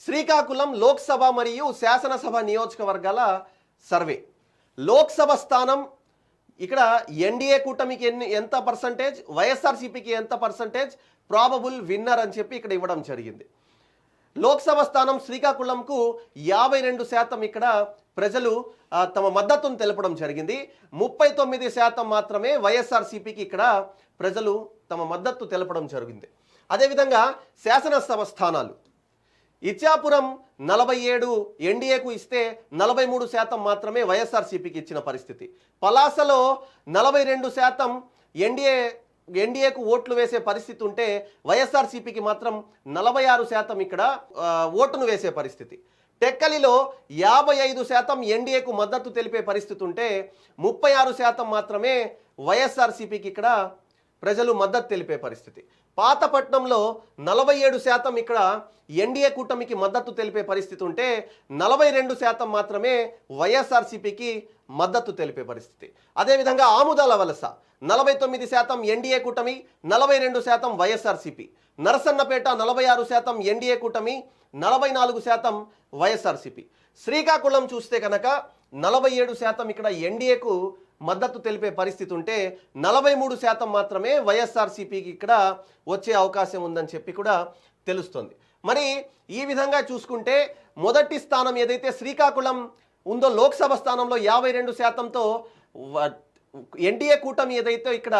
శ్రీకాకుళం లోక్సభ మరియు శాసనసభ నియోజకవర్గాల సర్వే. లోక్సభ స్థానం ఇక్కడ ఎన్డీఏ కూటమికి ఎంత పర్సంటేజ్, వైఎస్ఆర్సీపీకి ఎంత పర్సంటేజ్, ప్రాబబుల్ విన్నర్ అని చెప్పి ఇక్కడ ఇవ్వడం జరిగింది. లోక్సభ స్థానం శ్రీకాకుళంకు 52% ఇక్కడ ప్రజలు తమ మద్దతును తెలపడం జరిగింది. 39% మాత్రమే వైఎస్ఆర్సీపీకి ఇక్కడ ప్రజలు తమ మద్దతు తెలపడం జరిగింది. అదేవిధంగా శాసనసభ స్థానాలు ఇచ్చాపురం 47 ఎన్డీఏకు ఇస్తే 43% మాత్రమే వైఎస్ఆర్సీపీకి ఇచ్చిన పరిస్థితి. పలాసలో 42% ఎన్డీఏకు ఓట్లు వేసే పరిస్థితి ఉంటే వైఎస్ఆర్సీపీకి మాత్రం 46% ఇక్కడ ఓటును వేసే పరిస్థితి. టెక్కలిలో 55% ఎన్డీఏకు మద్దతు తెలిపే పరిస్థితి ఉంటే 36% మాత్రమే వైఎస్ఆర్సీపీకి ఇక్కడ ప్రజలు మద్దతు తెలిపే పరిస్థితి. పాతపట్నంలో 47% ఇక్కడ ఎన్డీఏ కూటమికి మద్దతు తెలిపే పరిస్థితి ఉంటే 42% మాత్రమే వైఎస్ఆర్సీపీకి మద్దతు తెలిపే పరిస్థితి. అదేవిధంగా ఆముదాల వలస 49% ఎన్డీఏ కూటమి, 42% వైఎస్ఆర్సీపీ. నరసన్నపేట 46% ఎన్డీఏ కూటమి, 44% వైఎస్ఆర్సీపీ. శ్రీకాకుళం చూస్తే కనుక 47% ఇక్కడ ఎన్డీఏకు మద్దతు తెలిపే పరిస్థితి ఉంటే 43% మాత్రమే వైఎస్ఆర్సీపీకి ఇక్కడ వచ్చే అవకాశం ఉందని చెప్పి కూడా తెలుస్తుంది. మరి ఈ విధంగా చూసుకుంటే మొదటి స్థానం ఏదైతే శ్రీకాకుళం ఉందో లోక్సభ స్థానంలో 52%తో ఎన్డీఏ కూటమి ఏదైతే ఇక్కడ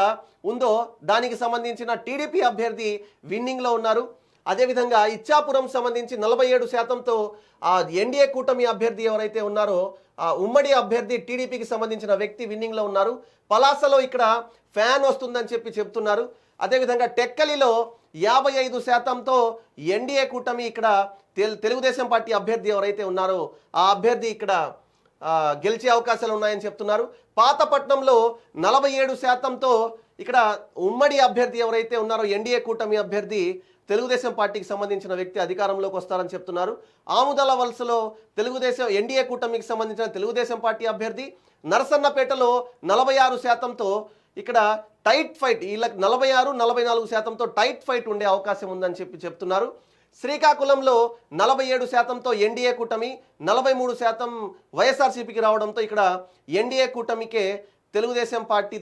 ఉందో దానికి సంబంధించిన టీడీపీ అభ్యర్థి విన్నింగ్లో ఉన్నారు. అదేవిధంగా ఇచ్చాపురం సంబంధించి 47%తో ఎన్డీఏ కూటమి అభ్యర్థి ఎవరైతే ఉన్నారో ఉమ్మడి అభ్యర్థి టీడీపీకి సంబంధించిన వ్యక్తి విన్నింగ్లో ఉన్నారు. పలాసలో ఇక్కడ ఫ్యాన్ వస్తుందని చెప్పి చెప్తున్నారు. అదేవిధంగా టెక్కలిలో 55%తో ఎన్డీఏ కూటమి ఇక్కడ తెలుగుదేశం పార్టీ అభ్యర్థి ఎవరైతే ఉన్నారో ఆ అభ్యర్థి ఇక్కడ గెలిచే అవకాశాలు ఉన్నాయని చెప్తున్నారు. పాతపట్నంలో 47%తో ఇక్కడ ఉమ్మడి అభ్యర్థి ఎవరైతే ఉన్నారో ఎన్డీఏ కూటమి అభ్యర్థి తెలుగుదేశం పార్టీకి సంబంధించిన వ్యక్తి అధికారంలోకి వస్తారని చెప్తున్నారు. ఆముదల వలసలో ఎన్డీఏ కూటమికి సంబంధించిన తెలుగుదేశం పార్టీ అభ్యర్థి. నరసన్నపేటలో 46%తో ఇక్కడ టైట్ ఫైట్, వీళ్ళకి 46-44%తో టైట్ ఫైట్ ఉండే అవకాశం ఉందని చెప్పి చెప్తున్నారు. శ్రీకాకుళంలో 47%తో ఎన్డీఏ కూటమి, 43% వైఎస్ఆర్సీపీకి రావడంతో ఇక్కడ ఎన్డీఏ కూటమికే తెలుగుదేశం పార్టీ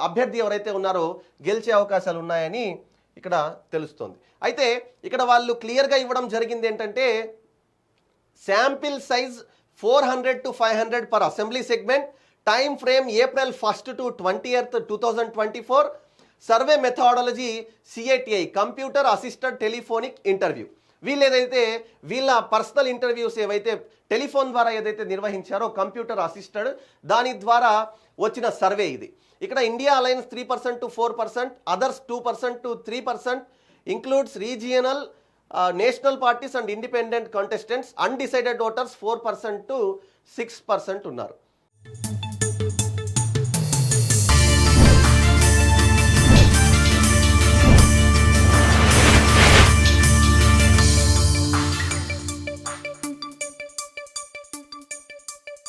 అభ్యర్థి ఎవరైతే ఉన్నారో గెలిచే అవకాశాలు ఉన్నాయని ఇక్కడ తెలుస్తోంది. అయితే ఇక్కడ వాళ్ళు క్లియర్గా ఇవ్వడం జరిగింది ఏంటంటే sample size 400 to 500 per assembly segment, time frame April 1st to 20th 2024, survey methodology CATI computer assisted telephonic interview. వీళ్ళు ఏదైతే వీళ్ళ పర్సనల్ ఇంటర్వ్యూస్ ఏవైతే టెలిఫోన్ ద్వారా ఏదైతే నిర్వహించారో కంప్యూటర్ అసిస్టెడ్ దాని ద్వారా వచ్చిన సర్వే ఇది. ఇక్కడ India alliance 3% to 4%, others 2% to 3%, includes regional national parties and independent contestants, undecided voters 4% to 6% ఉన్నారు.